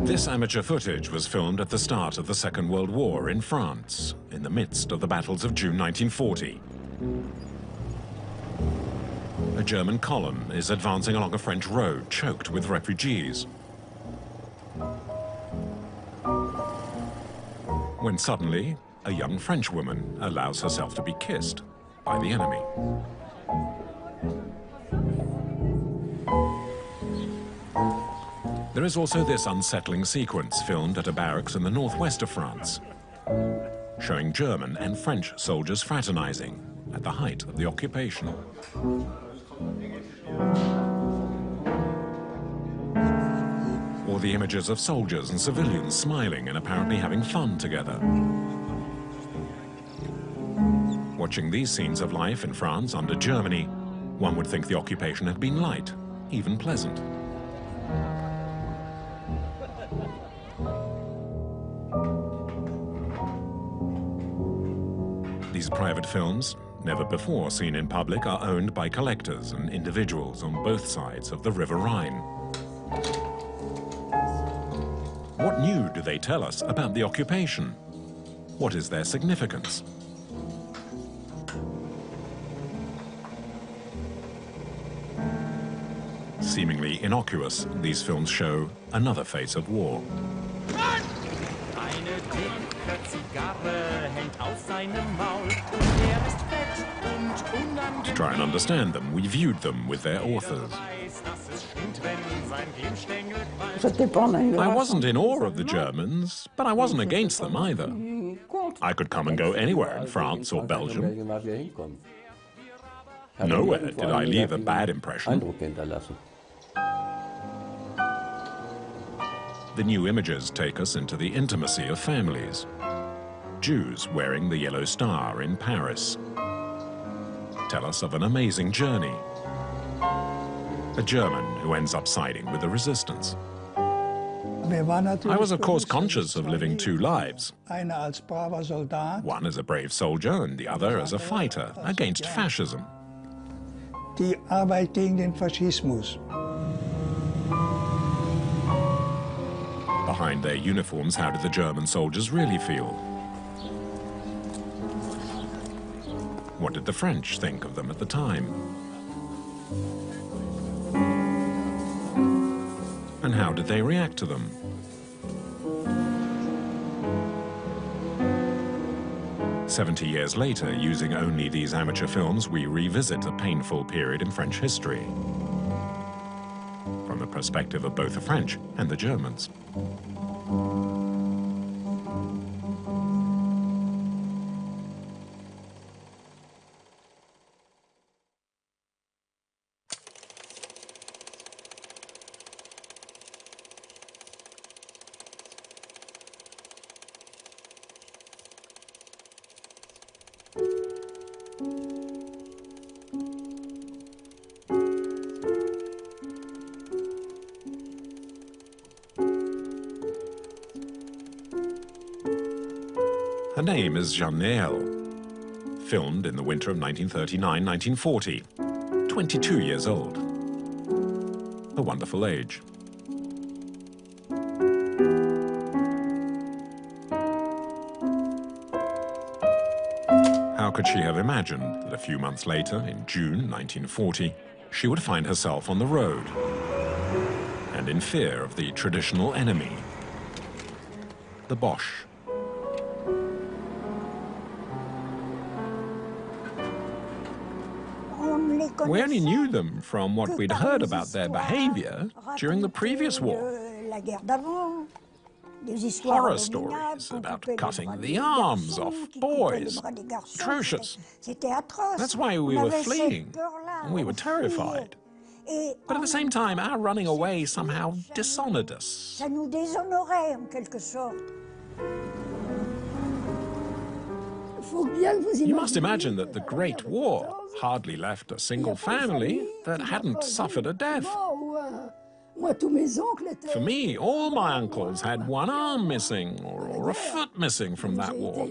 This amateur footage was filmed at the start of the Second World War in France, in the midst of the battles of June 1940. A German column is advancing along a French road choked with refugees. When suddenly, a young French woman allows herself to be kissed by the enemy. There is also this unsettling sequence filmed at a barracks in the northwest of France, showing German and French soldiers fraternizing at the height of the occupation. Or the images of soldiers and civilians smiling and apparently having fun together. Watching these scenes of life in France under Germany, one would think the occupation had been light, even pleasant. These private films, never before seen in public, are owned by collectors and individuals on both sides of the River Rhine. What new do they tell us about the occupation? What is their significance? Seemingly innocuous, these films show another face of war. To try and understand them, we viewed them with their authors. I wasn't in awe of the Germans, but I wasn't against them either. I could come and go anywhere in France or Belgium. Nowhere did I leave a bad impression. The new images take us into the intimacy of families. Jews wearing the yellow star in Paris tell us of an amazing journey. A German who ends up siding with the resistance. I was, of course, conscious of living two lives. One as a brave soldier and the other as a fighter against fascism. Die Arbeit gegen den Faschismus. Behind their uniforms, how did the German soldiers really feel? What did the French think of them at the time? And how did they react to them? "70 years later, using only these amateur films, we revisit a painful period in French history, from the perspective of both the French and the Germans. Her name is Jeanne Néel, filmed in the winter of 1939-1940, 22 years old. A wonderful age. How could she have imagined that a few months later, in June 1940, she would find herself on the road and in fear of the traditional enemy, the Boche. We only knew them from what we'd heard about their behavior during the previous war. Horror stories about cutting the arms off boys. Atrocious. That's why we were fleeing, and we were terrified. But at the same time, our running away somehow dishonored us. You must imagine that the Great War hardly left a single family that hadn't suffered a death. For me, all my uncles had one arm missing or a foot missing from that war.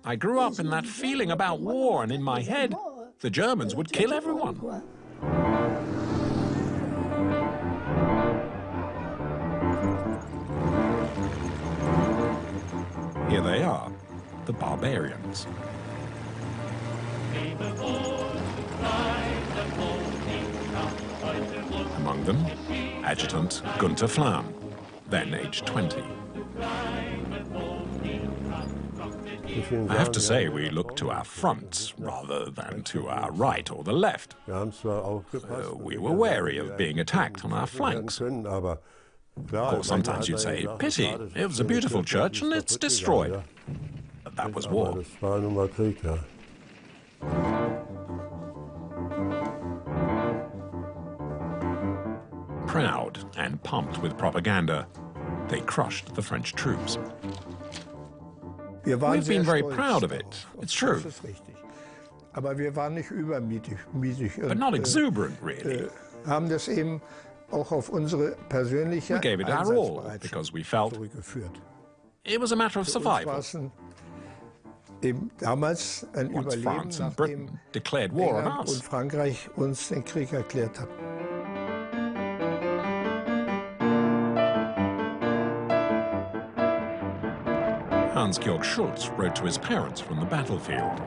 I grew up in that feeling about war, and in my head, The Germans would kill everyone. Here they are, the barbarians. Among them, Adjutant Gunther Flamm, then aged 20. I have to say we looked to our front rather than to our right or the left. We were wary of being attacked on our flanks. Of course, sometimes you'd say, pity, it was a beautiful church and it's destroyed. But that was war. Proud and pumped with propaganda, they crushed the French troops. We've been very proud of it, it's true. But not exuberant, really. We gave it our all because we felt it was a matter of survival. Once France and Britain declared war on us, Hans-Georg Schultz wrote to his parents from the battlefield.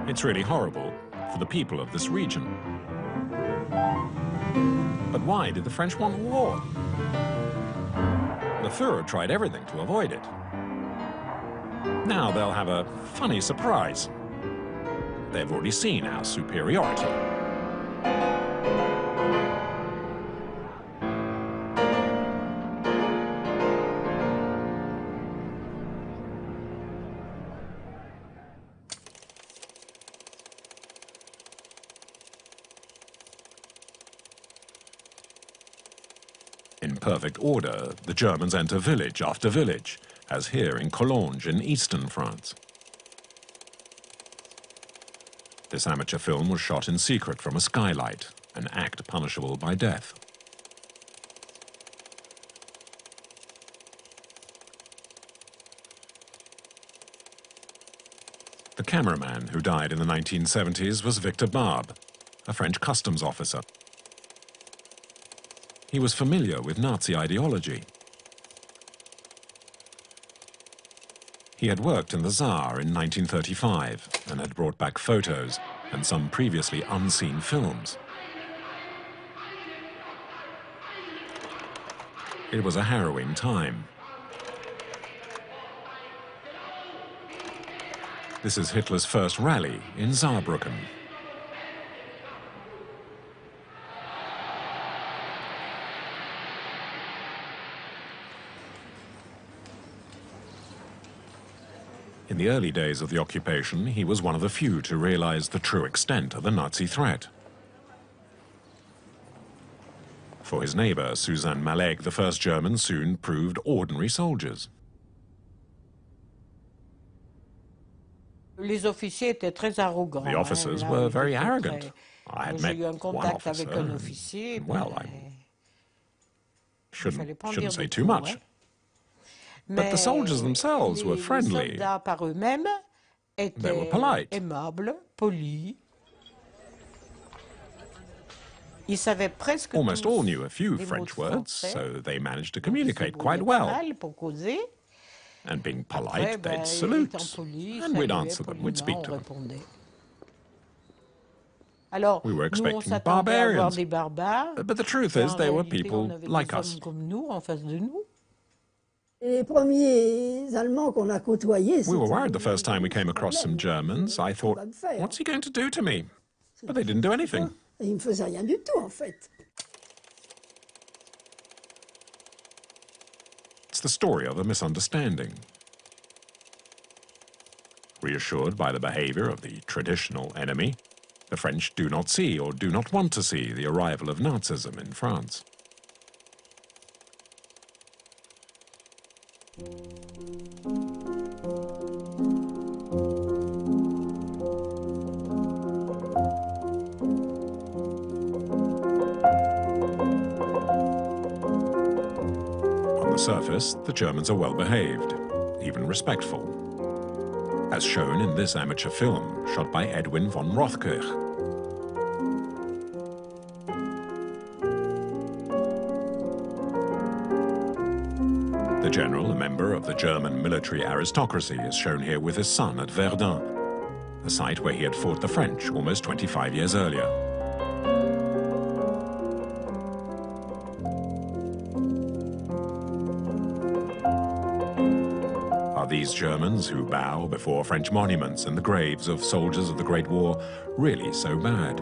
It's really horrible for the people of this region. But why did the French want war? The Führer tried everything to avoid it. Now they'll have a funny surprise. They've already seen our superiority. In perfect order, the Germans enter village after village, as here in Collonges in eastern France. This amateur film was shot in secret from a skylight, an act punishable by death. The cameraman who died in the 1970s was Victor Barbe, a French customs officer. He was familiar with Nazi ideology. He had worked in the Tsar in 1935 and had brought back photos and some previously unseen films. It was a harrowing time. This is Hitler's first rally in Saarbrücken. In the early days of the occupation, he was one of the few to realize the true extent of the Nazi threat. For his neighbor, Suzanne Malek, the first Germans soon proved ordinary soldiers. The officers were very arrogant. I had met one officer, and, well, I shouldn't say too much. But the soldiers themselves were friendly. They were polite. Almost all knew a few French words, so they managed to communicate quite well. And being polite, they'd salute, and we'd answer them, we'd speak to them. We were expecting barbarians, but the truth is they were people like us. We were worried the first time we came across some Germans. I thought, what's he going to do to me? But they didn't do anything. It's the story of a misunderstanding. Reassured by the behavior of the traditional enemy, the French do not see or do not want to see the arrival of Nazism in France. On the surface, the Germans are well behaved, even respectful. as shown in this amateur film shot by Edwin von Rothkirch. The general, a member of the German military aristocracy, is shown here with his son at Verdun, the site where he had fought the French almost 25 years earlier. Are these Germans who bow before French monuments and the graves of soldiers of the Great War really so bad?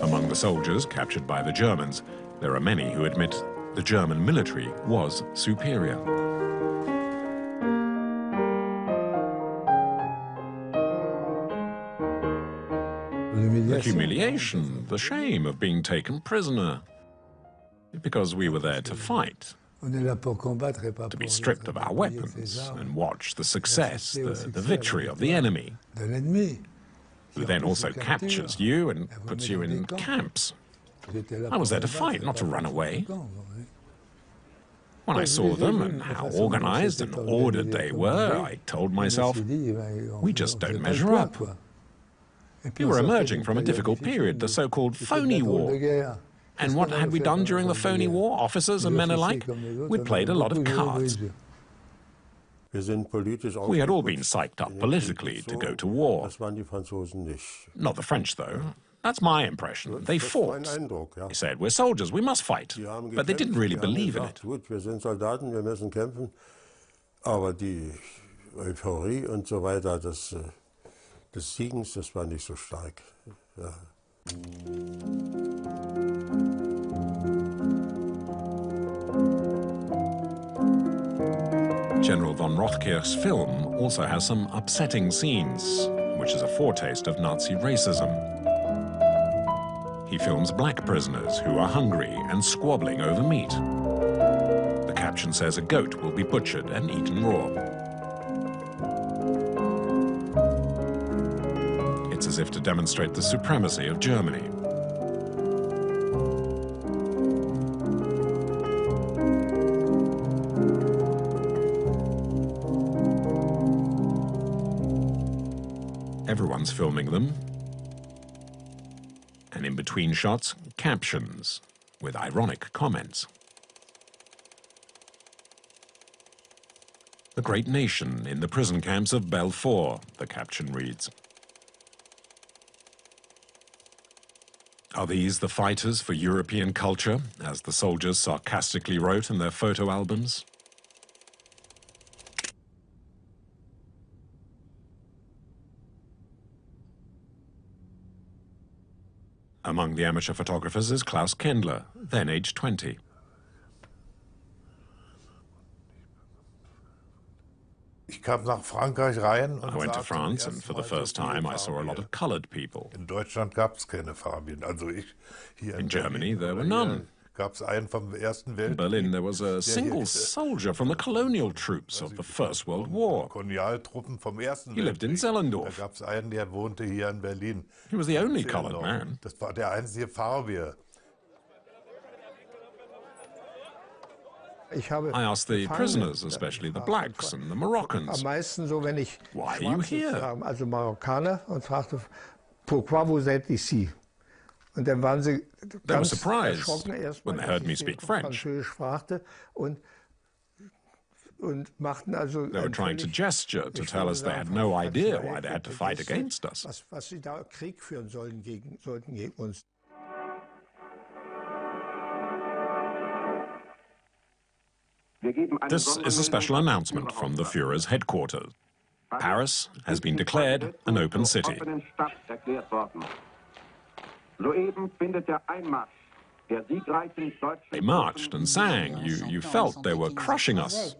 Among the soldiers captured by the Germans, there are many who admit the German military was superior. The humiliation, the shame of being taken prisoner. Because we were there to fight, to be stripped of our weapons and watch the success, the victory of the enemy, who then also captures you and puts you in camps. I was there to fight, not to run away. When I saw them and how organized and ordered they were, I told myself, we just don't measure up. We were emerging from a difficult period, the so-called phony war. And what had we done during the phony war, officers and men alike? We'd played a lot of cards. We had all been psyched up politically to go to war. Not the French, though. That's my impression. They fought. They said, we're soldiers, we must fight. But they didn't really believe in it. Aber die Euphorie und so weiter, des Siegens, das war nicht so stark. Ja. General von Rothkirch's film also has some upsetting scenes, which is a foretaste of Nazi racism. He films black prisoners who are hungry and squabbling over meat. The caption says a goat will be butchered and eaten raw. It's as if to demonstrate the supremacy of Germany. Everyone's filming them. And in between shots, captions with ironic comments. The great nation in the prison camps of Belfort, the caption reads. Are these the fighters for European culture, as the soldiers sarcastically wrote in their photo albums? Among the amateur photographers is Klaus Kendler, then aged 20. I went to France, and for the first time I saw a lot of colored people. In Deutschland gab es keine Farbigen. Also hier in Germany there were none. Gab's einen vom Ersten Weltkrieg. In Berlin there was a single soldier from the colonial troops of the First World War. Kolonialtruppen vom Ersten He lived in Zellendorf. Da gab's einen, der wohnte hier in Berlin. He was the only colored man. Das war der einzige Farbige. I asked the prisoners, especially the blacks and the Moroccans, why are you here? Also Marokkaner, und fragte, pourquoi vous êtes ici? Und dann waren sie ganz erschrocken erstmal, when they heard me speak French. Französisch fragte und machten also they were trying to gesture to tell us they had no idea why they had to fight against us. Was sie da Krieg führen sollten gegen uns. This is a special announcement from the Führer's headquarters. Paris has been declared an open city. They marched and sang. You felt they were crushing us.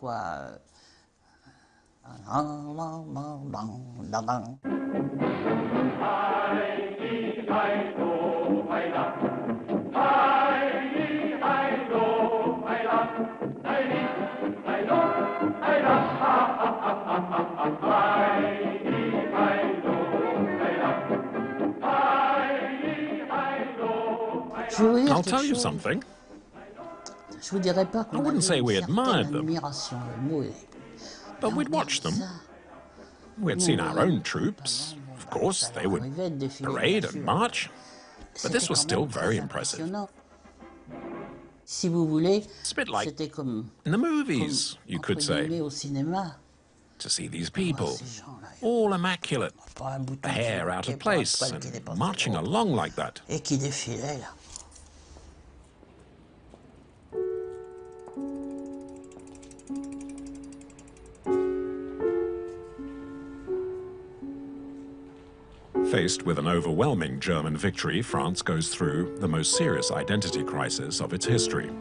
I'll tell you something. I wouldn't say we admired them, but we'd watch them. We'd seen our own troops. Of course, they would parade and march, but this was still very impressive. It's a bit like in the movies, you could say. To see these people, all immaculate, the hair out of place, and marching along like that. Faced with an overwhelming German victory, France goes through the most serious identity crisis of its history.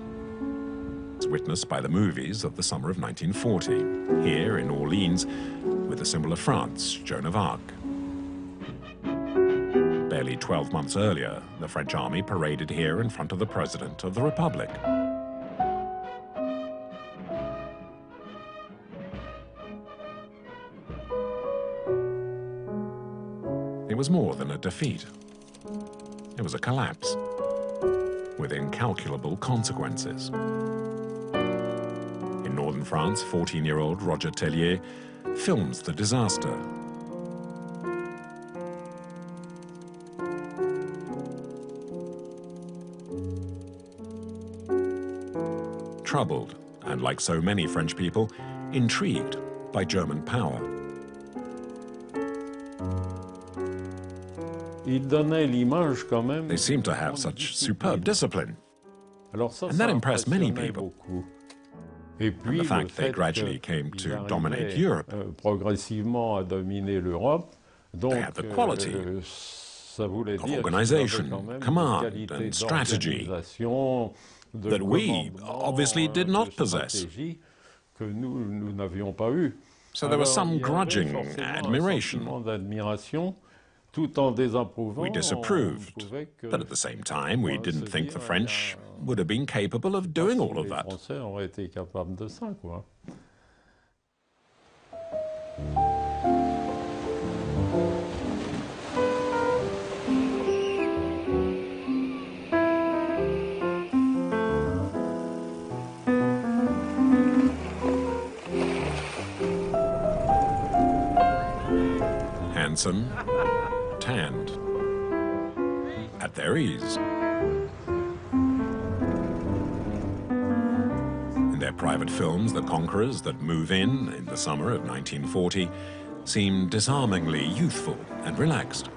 It's witnessed by the movies of the summer of 1940, here in Orleans, with the symbol of France, Joan of Arc. Barely 12 months earlier, the French army paraded here in front of the President of the Republic. It was more than a defeat. It was a collapse, with incalculable consequences. In northern France, 14-year-old Roger Tellier films the disaster. Troubled, and like so many French people, intrigued by German power. They seem to have such superb discipline, and that impressed many people. And the fact they gradually came to dominate Europe. They had the quality of organization, command, and strategy that we obviously did not possess. So there was some grudging admiration. We disapproved, but at the same time, we didn't think the French would have been capable of doing all of that. Handsome, tanned, at their ease. In their private films, the conquerors that move in the summer of 1940 seem disarmingly youthful and relaxed.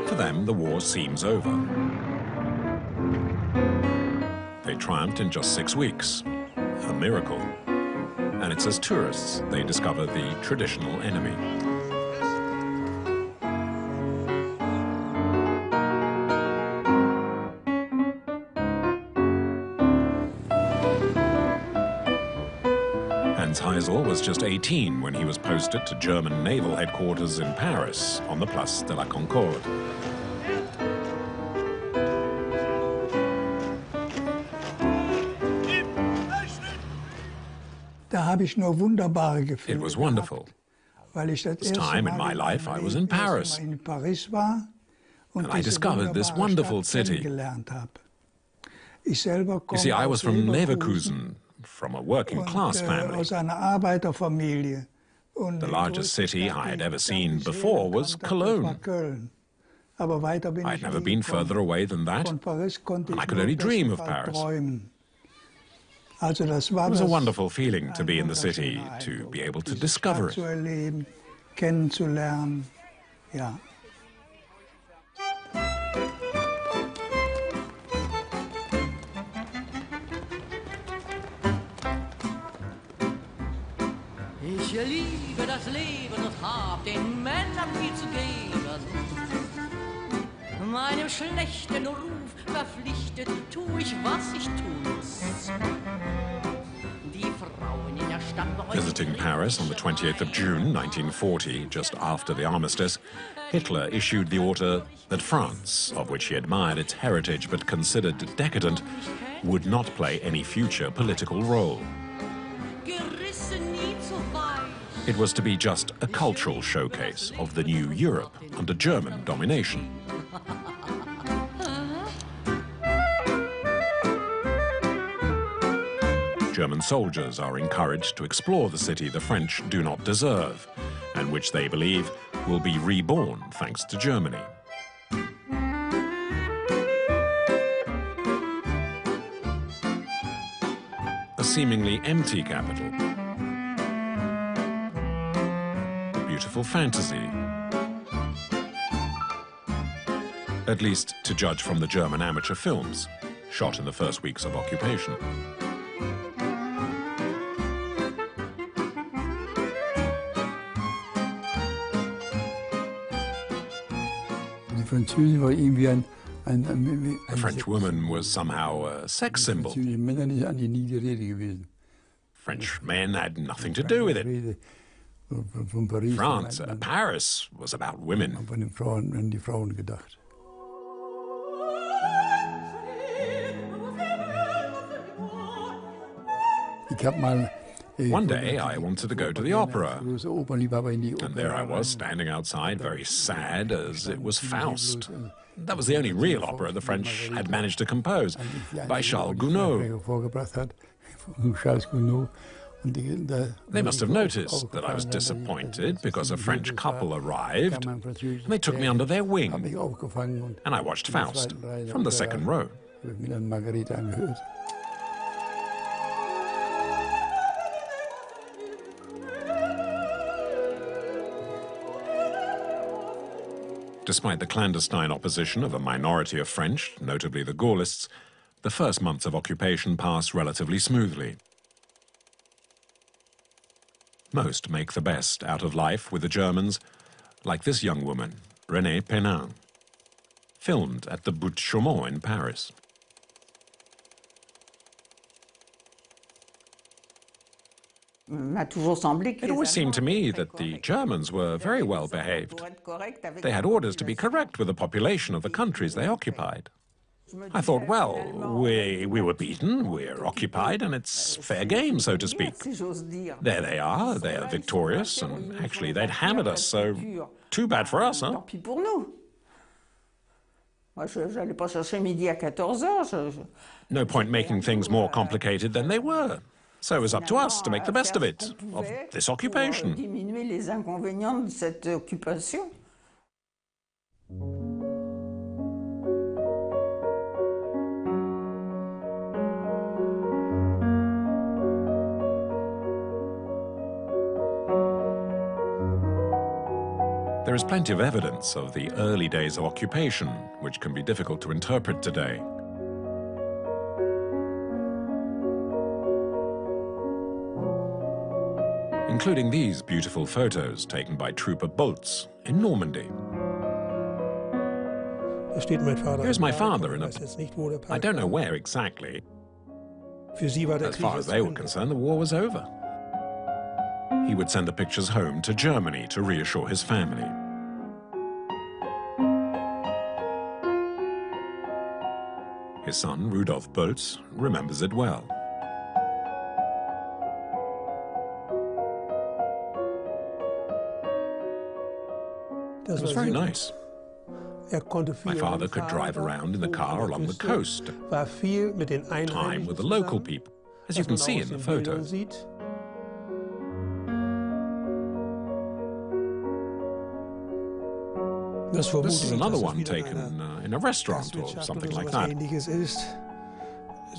For them, the war seems over. They triumphed in just 6 weeks. A miracle. And it's as tourists they discover the traditional enemy. Hans Heysel was just 18 when he was posted to German naval headquarters in Paris on the Place de la Concorde. It was wonderful. This time in my life I was in Paris, and I discovered this wonderful city. You see, I was from Leverkusen, from a working-class family. The largest city I had ever seen before was Cologne. I'd never been further away than that, and I could only dream of Paris. It was a wonderful feeling to be in the city, to be able to discover it. Ich liebe das Leben und hab den Männern viel zu geben. Meinem schlechten Ruf verpflichtet, tu ich, was ich tun muss. Visiting Paris on the 28th of June, 1940, just after the armistice, Hitler issued the order that France, of which he admired its heritage but considered decadent, would not play any future political role. It was to be just a cultural showcase of the new Europe under German domination. German soldiers are encouraged to explore the city the French do not deserve, and which they believe will be reborn thanks to Germany. A seemingly empty capital. A beautiful fantasy. At least to judge from the German amateur films, shot in the first weeks of occupation. The French woman was somehow a sex symbol. French men had nothing to do with it. France, Paris was about women. One day I wanted to go to the opera, and there I was standing outside, very sad, as it was Faust. That was the only real opera the French had managed to compose, by Charles Gounod. They must have noticed that I was disappointed because a French couple arrived, and they took me under their wing, and I watched Faust from the second row. Despite the clandestine opposition of a minority of French, notably the Gaullists, the first months of occupation passed relatively smoothly. Most make the best out of life with the Germans, like this young woman, Renée Pénin, filmed at the Butte Chaumont in Paris. It always seemed to me that the Germans were very well behaved. They had orders to be correct with the population of the countries they occupied. I thought, well, we were beaten, we're occupied, and it's fair game, so to speak. There they are victorious, and actually they'd hammered us, so too bad for us, huh? No point making things more complicated than they were. So it was up to us to make the best of it, of this occupation. There is plenty of evidence of the early days of occupation, which can be difficult to interpret today. Including these beautiful photos taken by Trooper Boltz in Normandy. Here's my father in a... I don't know where exactly. As far as they were concerned, the war was over. He would send the pictures home to Germany to reassure his family. His son, Rudolf Boltz, remembers it well. It was very nice. My father could drive around in the car along the coast, time with the local people, as you can see in the photo. This is another one taken in a restaurant or something like that.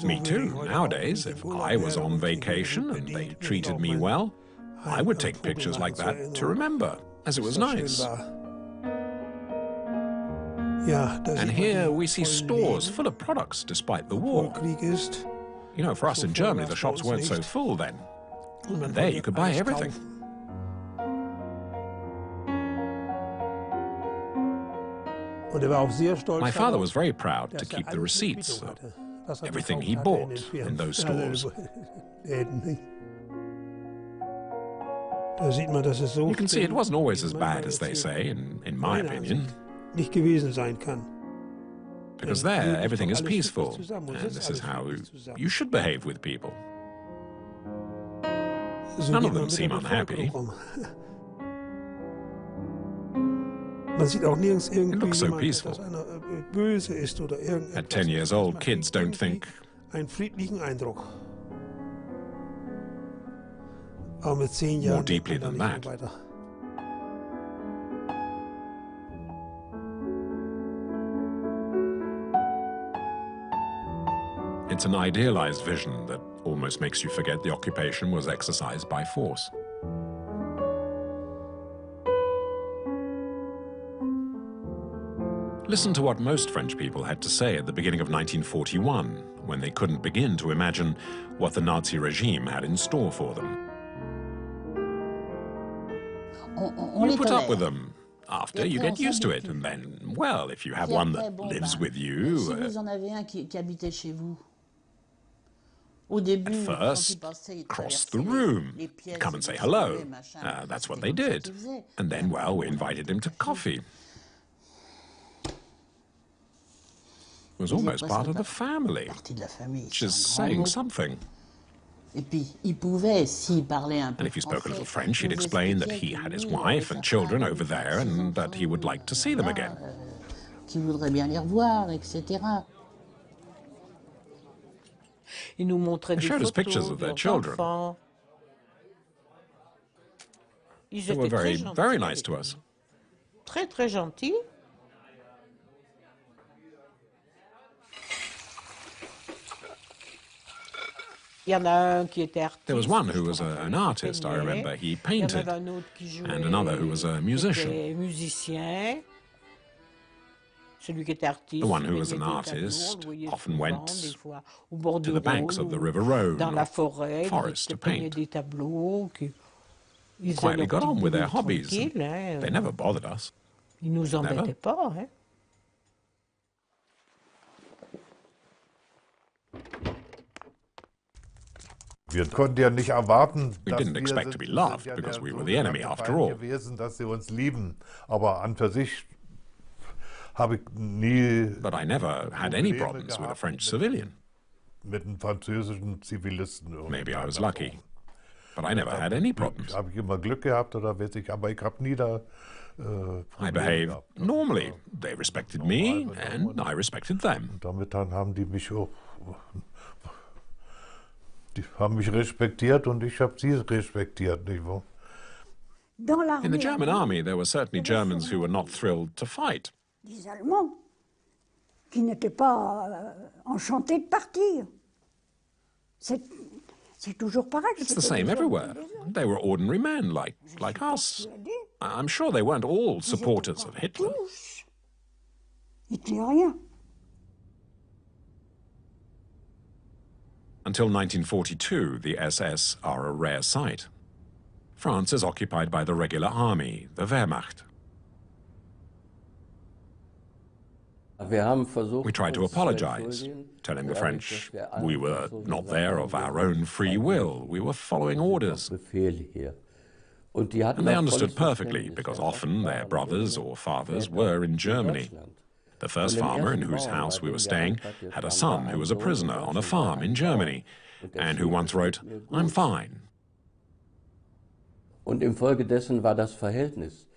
Me too. Nowadays, if I was on vacation and they treated me well, I would take pictures like that to remember, as it was nice. And here we see stores full of products despite the war. You know, for us in Germany, the shops weren't so full then. And there you could buy everything. My father was very proud to keep the receipts of everything he bought in those stores. You can see it wasn't always as bad as they say, in my opinion. Because there, everything is peaceful, and this is how you should behave with people. None of them seem unhappy. It looks so peaceful. At 10 years old, kids don't think. More deeply than that. It's an idealized vision that almost makes you forget the occupation was exercised by force. Listen to what most French people had to say at the beginning of 1941, when they couldn't begin to imagine what the Nazi regime had in store for them. You put up with them. After, you get used to it, and then, well, if you have one that lives with you... At first, cross the room, come and say hello. That's what they did. And then, well, we invited him to coffee. It was almost part of the family, which is saying something. And if you spoke a little French, he'd explain that he had his wife and children over there and that he would like to see them again. They showed us pictures of their children. They were very, very nice to us. Très, très gentils. There was one who was an artist, I remember. He painted. And another who was a musician. The one who was an artist often went to the banks of the River Rhone or forest to paint. Quietly got on with their hobbies. They never bothered us. Never. Wir konnten ja nicht erwarten, We didn't expect to be loved because we were the enemy after all. gewesen, dass sie uns lieben. Aber an für sich habe ich nie. But I never had any problems with a French civilian. Mit einem französischen Zivilisten. Maybe I was lucky, but I never had any problems. Habe ich immer Glück gehabt oder weiß ich, aber ich habe nie da. I behaved normally. They respected me, and I respected them. Und damit dann haben die mich auch. Die haben mich respektiert und ich habe sie respektiert, nicht wahr? In the German army, there were certainly Germans who were not thrilled to fight. Les Allemands, qui n'étaient pas enchantés de partir. C'est toujours pareil. It's the same everywhere. They were ordinary men like us. I'm sure they weren't all supporters of Hitler. Hitlériens. Until 1942, the SS are a rare sight. France is occupied by the regular army, the Wehrmacht. We tried to apologize, telling the French we were not there of our own free will, we were following orders. And they understood perfectly, because often their brothers or fathers were in Germany. The first farmer in whose house we were staying had a son who was a prisoner on a farm in Germany, and who once wrote, "I'm fine." And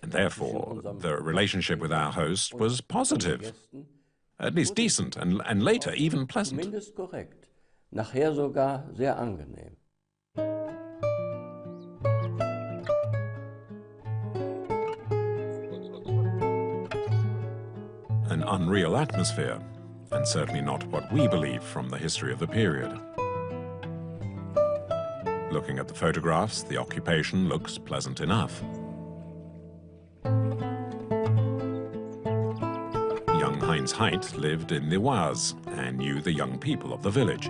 therefore, the relationship with our host was positive, at least decent, and later even pleasant. An unreal atmosphere, and certainly not what we believe from the history of the period. Looking at the photographs, the occupation looks pleasant enough. Young Heinz Heit lived in the Oise and knew the young people of the village.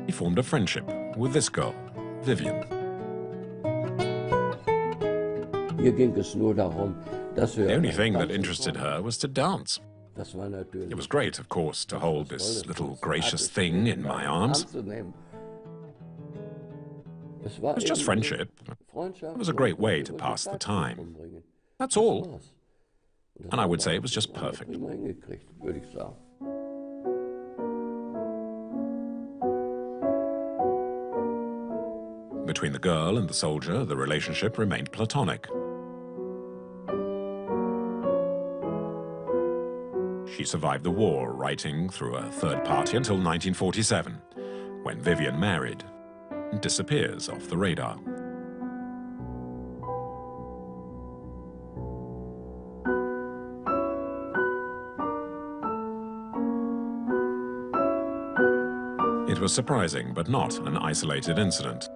He formed a friendship with this girl, Vivian. The only thing that interested her was to dance. It was great, of course, to hold this little gracious thing in my arms. It was just friendship. It was a great way to pass the time. That's all. And I would say it was just perfect. Between the girl and the soldier, the relationship remained platonic. She survived the war, writing through a third party until 1947, when Vivian married and disappears off the radar. It was surprising, but not an isolated incident.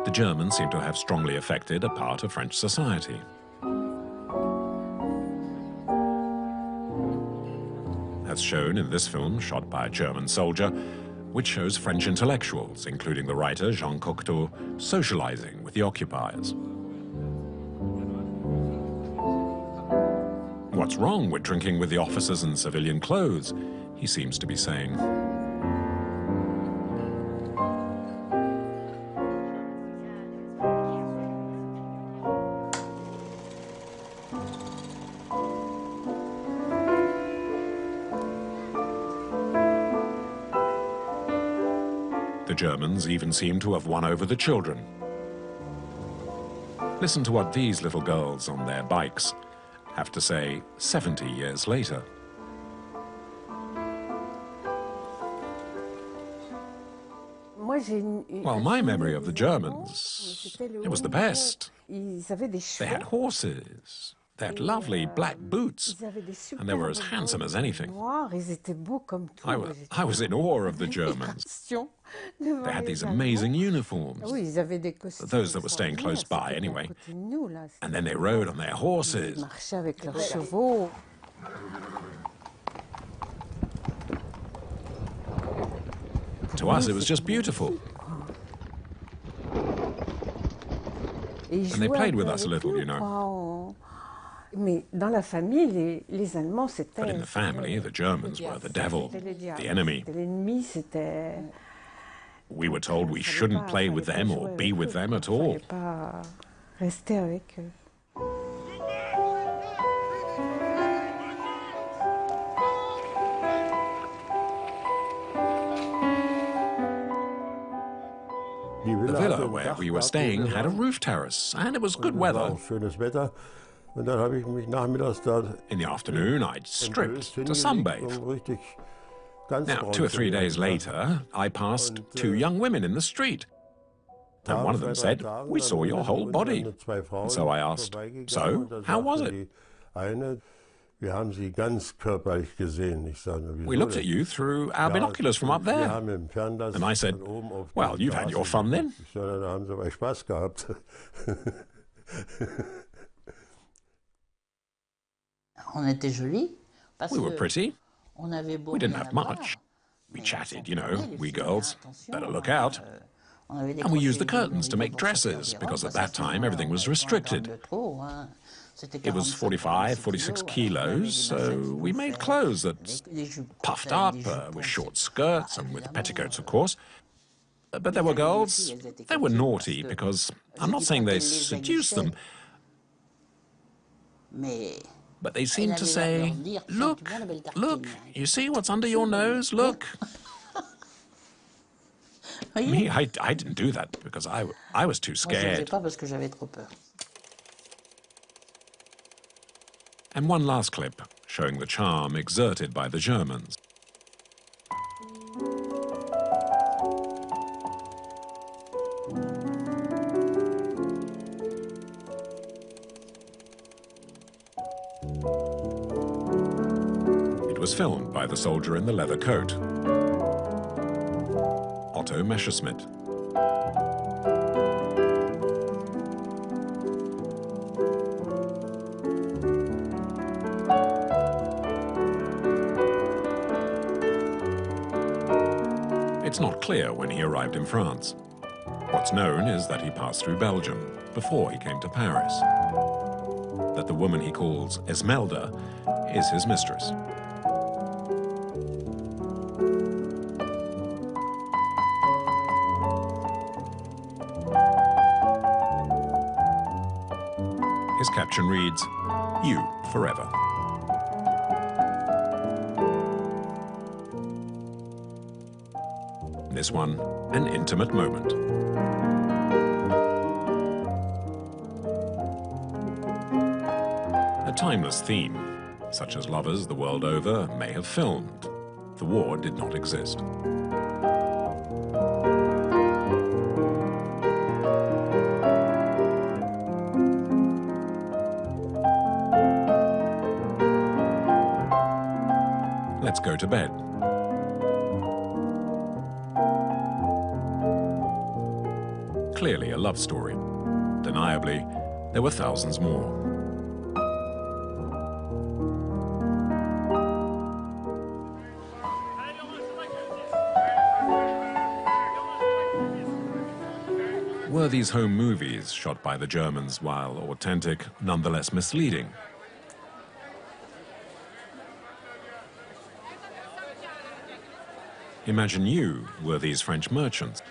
The Germans seem to have strongly affected a part of French society. As shown in this film, shot by a German soldier, which shows French intellectuals, including the writer Jean Cocteau, socializing with the occupiers. What's wrong with drinking with the officers in civilian clothes? He seems to be saying. The Germans even seem to have won over the children. Listen to what these little girls on their bikes have to say 70 years later. Well, my memory of the Germans, it was the best. They had horses. They had lovely black boots, and they were as handsome as anything. I was in awe of the Germans. They had these amazing uniforms, those that were staying close by anyway. And then they rode on their horses. To us, it was just beautiful. And they played with us a little, you know. But in the family, the Germans were the devil, the enemy. We were told we shouldn't play with them or be with them at all. The villa where we were staying had a roof terrace, and it was good weather. In the afternoon, I'd stripped to sunbathe. Now, 2 or 3 days later, I passed 2 young women in the street. And one of them said, "We saw your whole body." And so I asked, "So, how was it?" "We looked at you through our binoculars from up there." And I said, "Well, you've had your fun then." We were pretty. We didn't have much. We chatted, you know, we girls. Better look out. And we used the curtains to make dresses, because at that time everything was restricted. It was 45, 46 kilos, so we made clothes that puffed up, with short skirts and with petticoats, of course. But there were girls, they were naughty, because I'm not saying they seduced them, but they seemed to say, "Look, look, you see what's under your nose? Look." Me, I didn't do that because I was too scared. And one last clip showing the charm exerted by the Germans. It was filmed by the soldier in the leather coat, Otto Messerschmitt. It's not clear when he arrived in France. What's known is that he passed through Belgium before he came to Paris. That the woman he calls Esmelda is his mistress. His caption reads, "You forever." This one, an intimate moment. timeless theme, such as lovers the world over may have filmed. The war did not exist. Let's go to bed. Clearly a love story. Deniably, there were thousands more. Were these home movies shot by the Germans, while authentic, nonetheless misleading? Imagine you were these French merchants.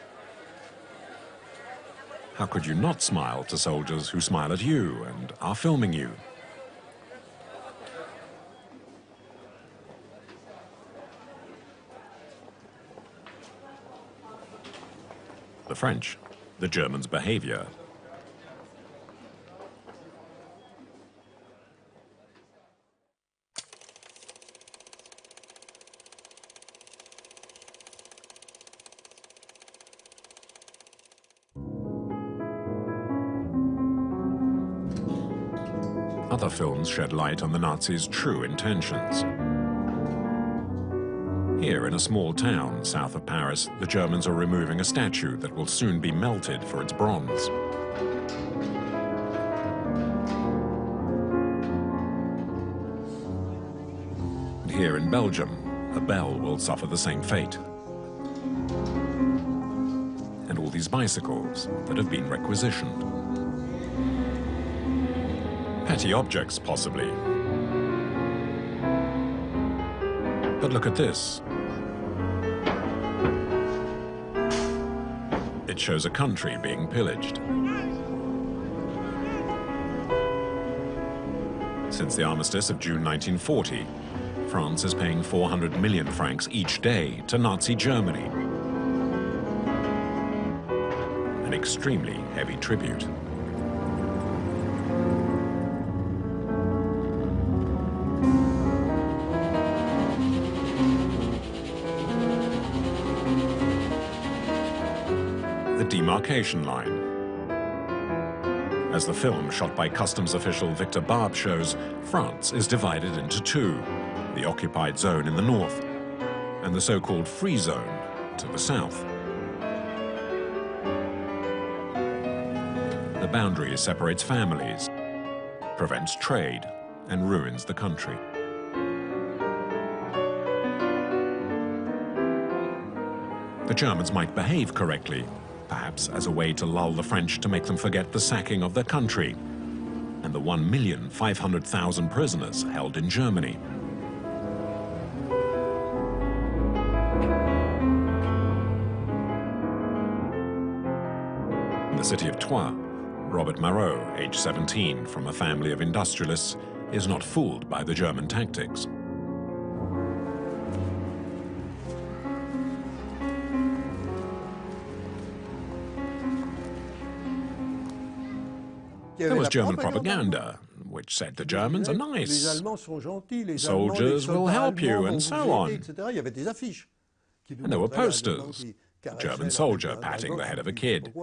How could you not smile to soldiers who smile at you and are filming you? The French, the Germans' behavior. Other films shed light on the Nazis' true intentions. Here, in a small town south of Paris, the Germans are removing a statue that will soon be melted for its bronze. And here in Belgium, a bell will suffer the same fate. And all these bicycles that have been requisitioned. Petty objects, possibly. But look at this. It shows a country being pillaged. Since the armistice of June 1940, France is paying 400 million francs each day to Nazi Germany. An extremely heavy tribute. Demarcation line. As the film shot by customs official Victor Barbe shows, France is divided into two, the occupied zone in the north and the so-called free zone to the south. The boundary separates families, prevents trade, and ruins the country. The Germans might behave correctly, perhaps as a way to lull the French to make them forget the sacking of their country and the 1,500,000 prisoners held in Germany. In the city of Troyes, Robert Marot, age 17, from a family of industrialists, is not fooled by the German tactics. There was German propaganda, which said the Germans are nice, soldiers will help you, and so on. And there were posters, a German soldier patting the head of a kid.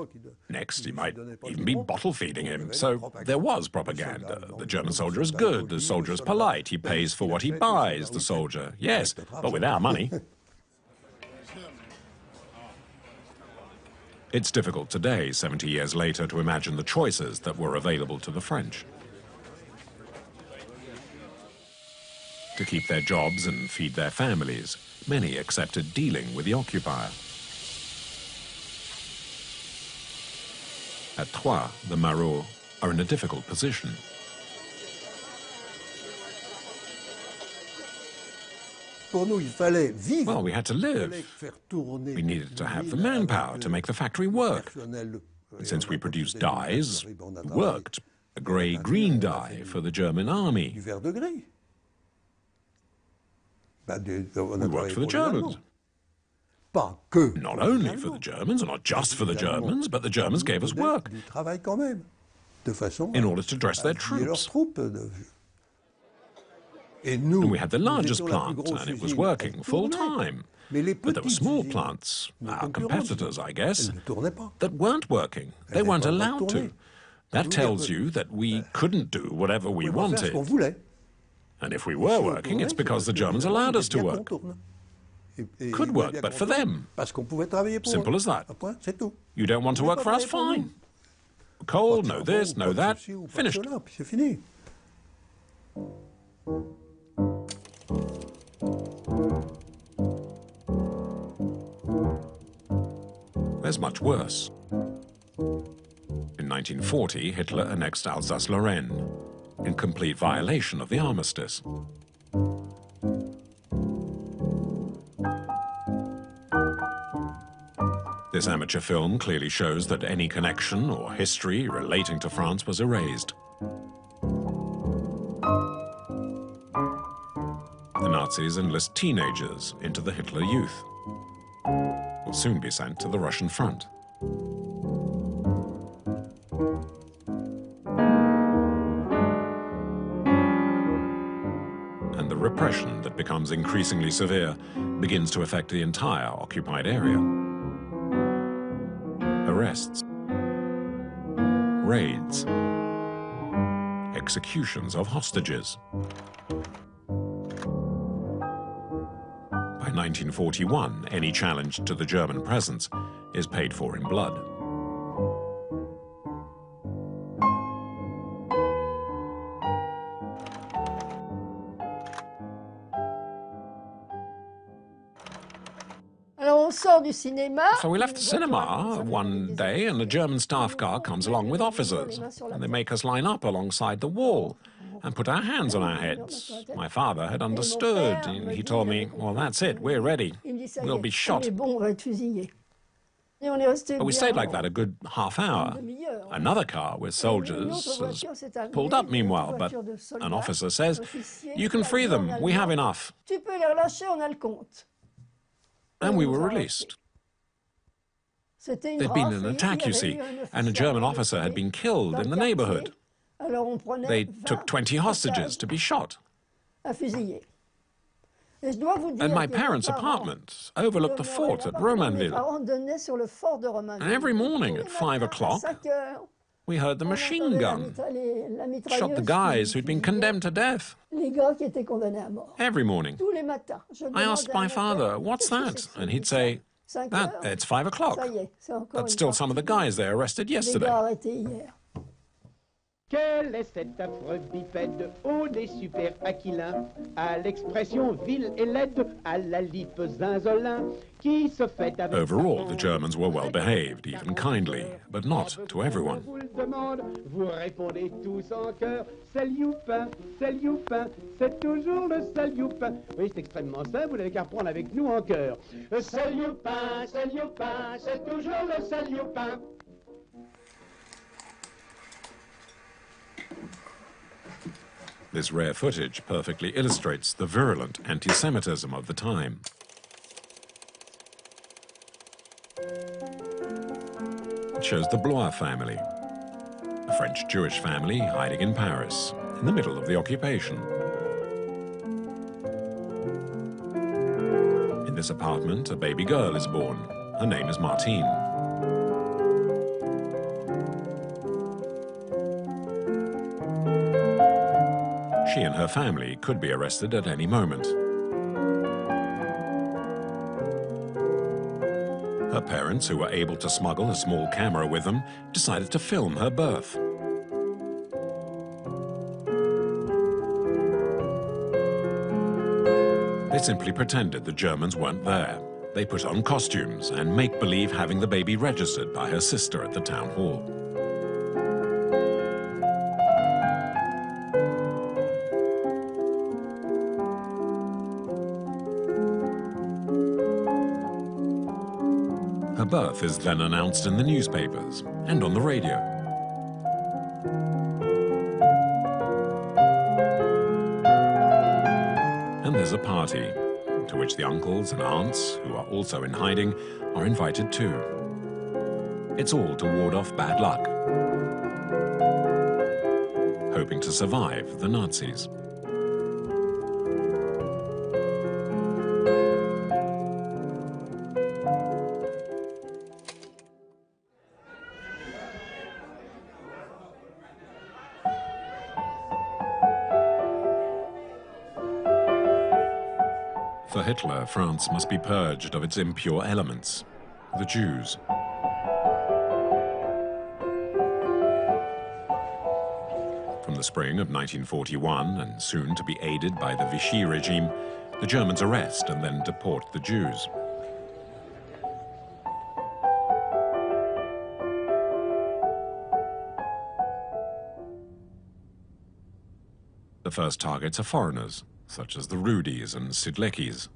Next, he might even be bottle feeding him. So there was propaganda. The German soldier is good, the soldier is polite, he pays for what he buys, the soldier. Yes, but with our money. It's difficult today, 70 years later, to imagine the choices that were available to the French. To keep their jobs and feed their families, many accepted dealing with the occupier. At Troyes, the Marots are in a difficult position. Well, we had to live. We needed to have the manpower to make the factory work. And since we produced dyes, it worked. A grey-green dye for the German army. We worked for the Germans. Not only for the Germans, or not just for the Germans, but the Germans gave us work in order to dress their troops. And we had the largest plant, and it was working full-time. But there were small plants, our competitors, I guess, that weren't working. They weren't allowed to. That tells you that we couldn't do whatever we wanted. And if we were working, it's because the Germans allowed us to work. Could work, but for them. Simple as that. You don't want to work for us? Fine. Cold, no this, no that. Finished. There's much worse. In 1940, Hitler annexed Alsace-Lorraine, in complete violation of the armistice. This amateur film clearly shows that any connection or history relating to France was erased. The Nazis enlist teenagers into the Hitler Youth. Will soon be sent to the Russian front. And the repression that becomes increasingly severe begins to affect the entire occupied area. Arrests, raids, executions of hostages. By 1941, any challenge to the German presence is paid for in blood. So we left the cinema one day, and a German staff car comes along with officers, and they make us line up alongside the wall and put our hands on our heads. My father had understood. He told me, well, that's it, we're ready. We'll be shot. But we stayed like that a good half hour. Another car with soldiers has pulled up meanwhile, but an officer says, you can free them, we have enough. And we were released. There'd been an attack, you see, and a German officer had been killed in the neighborhood. They took 20 hostages to be shot. And my parents' apartment overlooked the fort at Romainville. And every morning at 5 o'clock, we heard the machine gun. Shot the guys who'd been condemned to death. Every morning. I asked my father, what's that? And he'd say, it's 5 o'clock. That's still some of the guys they arrested yesterday. Quel est cet affreux bipède, haut des super aquilins, à l'expression vile et laide, à la lippe zinzolin, qui se fait avec... Overall, the Germans were well behaved, even kindly, but not to everyone. Vous répondez tous en chœur, c'est Lioupin, c'est toujours le seul Lioupin. Oui, c'est extrêmement simple, vous n'avez qu'à reprendre avec nous en chœur. C'est Lioupin, c'est toujours le seul Lioupin. This rare footage perfectly illustrates the virulent anti-Semitism of the time. It shows the Blois family, a French Jewish family hiding in Paris, in the middle of the occupation. In this apartment, a baby girl is born. Her name is Martine. She and her family could be arrested at any moment. Her parents, who were able to smuggle a small camera with them, decided to film her birth. They simply pretended the Germans weren't there. They put on costumes and make believe having the baby registered by her sister at the town hall. Her birth is then announced in the newspapers and on the radio. And there's a party, to which the uncles and aunts, who are also in hiding, are invited too. It's all to ward off bad luck, hoping to survive the Nazis. Hitler, France must be purged of its impure elements, the Jews. From the spring of 1941, and soon to be aided by the Vichy regime, the Germans arrest and then deport the Jews. The first targets are foreigners, such as the Rudis and Sidleckis,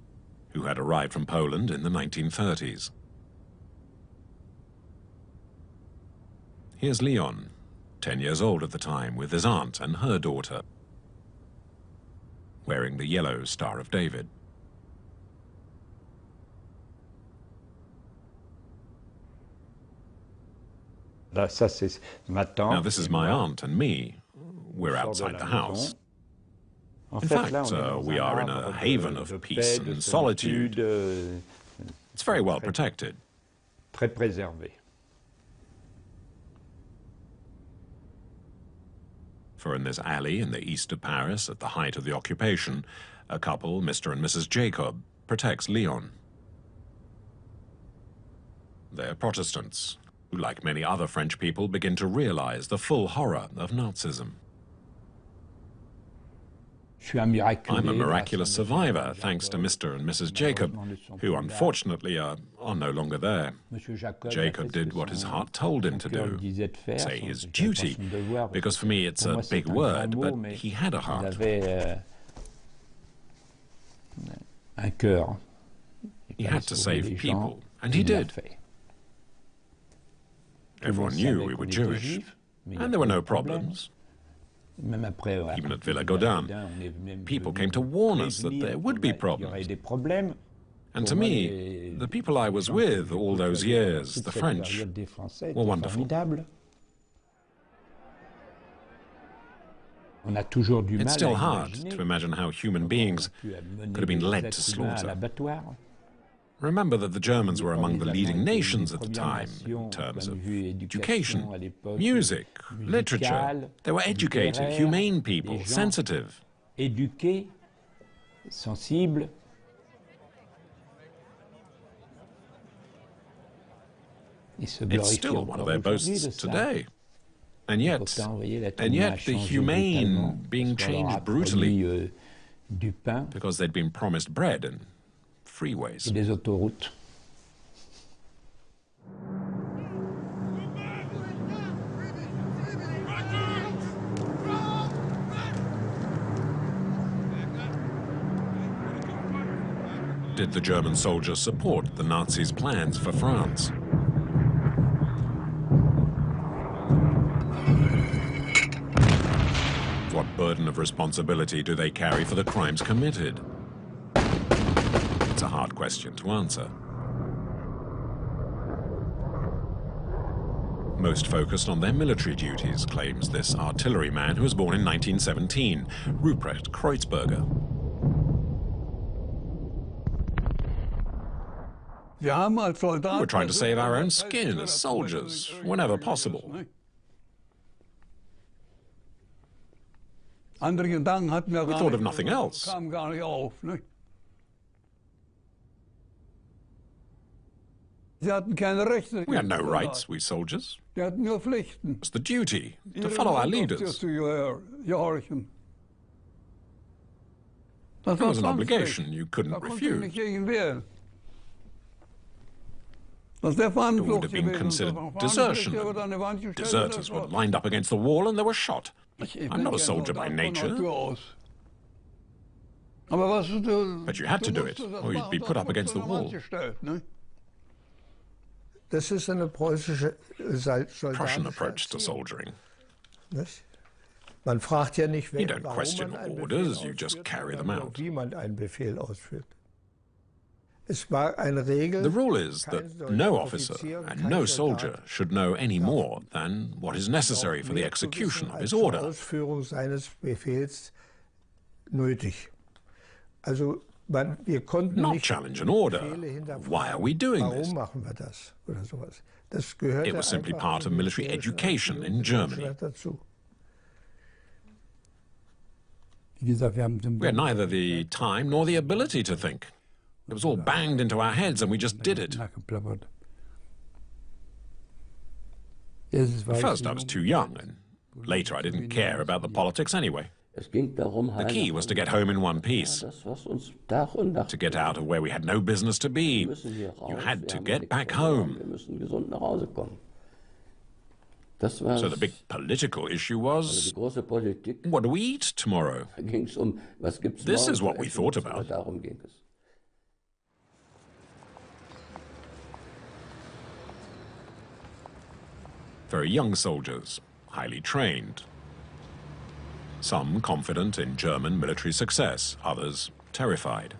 who had arrived from Poland in the 1930s. Here's Leon, 10 years old at the time, with his aunt and her daughter, wearing the yellow Star of David. Now, this is my aunt and me. We're outside the house. In fact, we are in a haven of peace and solitude. It's very well protected. For in this alley in the east of Paris, at the height of the occupation, a couple, Mr. and Mrs. Jacob, protects Leon. They're Protestants, who, like many other French people, begin to realize the full horror of Nazism. I'm a miraculous survivor, thanks to Mr. and Mrs. Jacob, who unfortunately are no longer there. Jacob did what his heart told him to do, say his duty, because for me it's a big word, but he had a heart. He had to save people, and he did. Everyone knew we were Jewish, and there were no problems. Even at Villa Gaudin, people came to warn us that there would be problems. And to me, the people I was with all those years, the French, were wonderful. It's still hard to imagine how human beings could have been led to slaughter. Remember that the Germans were among the leading nations at the time in terms of education, music, literature. They were educated, humane people, sensitive. Éduqués, sensibles. It's still one of their boasts today. And yet the humane being changed brutally because they'd been promised bread and freeways. Did the German soldiers support the Nazis' plans for France? What burden of responsibility do they carry for the crimes committed? It's a hard question to answer. Most focused on their military duties, claims this artilleryman who was born in 1917, Ruprecht Kreuzberger. We're trying to save our own skin as soldiers, whenever possible. We thought of nothing else. We had no rights, we soldiers. It's the duty to follow our leaders. It was an obligation you couldn't refuse. It would have been considered desertion. Deserters were lined up against the wall and they were shot. I'm not a soldier by nature. But you had to do it, or you'd be put up against the wall. Prussian approach to soldiering. You don't question orders, you just carry them out. The rule is that no officer and no soldier should know any more than what is necessary for the execution of his order. Not challenge an order. Why are we doing this? It was simply part of military education in Germany. We had neither the time nor the ability to think. It was all banged into our heads and we just did it. At first I was too young, and later I didn't care about the politics anyway. The key was to get home in one piece, to get out of where we had no business to be. You had to get back home. So the big political issue was, what do we eat tomorrow? This is what we thought about. Very young soldiers, highly trained. Some confident in German military success, others terrified.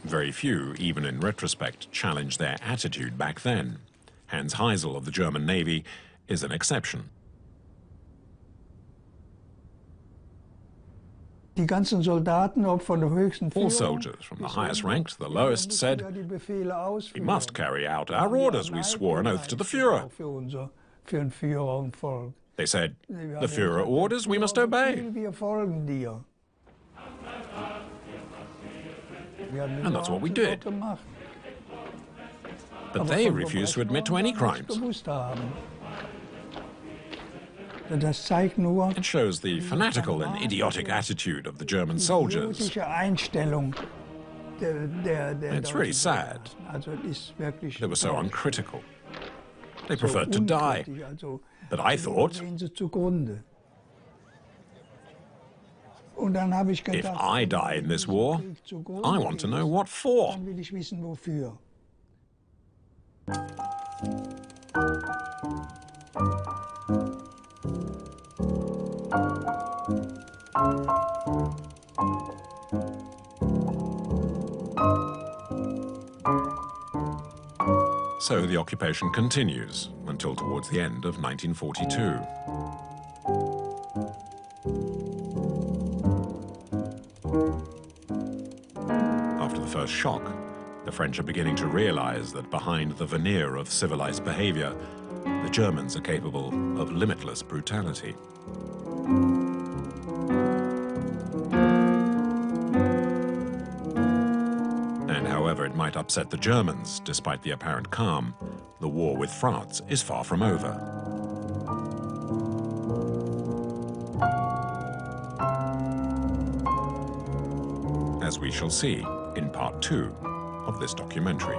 Very few, even in retrospect, challenged their attitude back then. Hans Heisel of the German Navy is an exception. All soldiers, from the highest rank to the lowest, said, "We must carry out our orders. We swore an oath to the Führer." They said, "The Führer orders, we must obey." And that's what we did. But they refused to admit to any crimes. It shows the fanatical and idiotic attitude of the German soldiers. It's really sad. They were so uncritical. They preferred to die. But I thought, if I die in this war, I want to know what for. So the occupation continues until towards the end of 1942. After the first shock, the French are beginning to realize that behind the veneer of civilized behavior, the Germans are capable of limitless brutality. And however it might upset the Germans, despite the apparent calm, the war with France is far from over. As we shall see in part 2 of this documentary.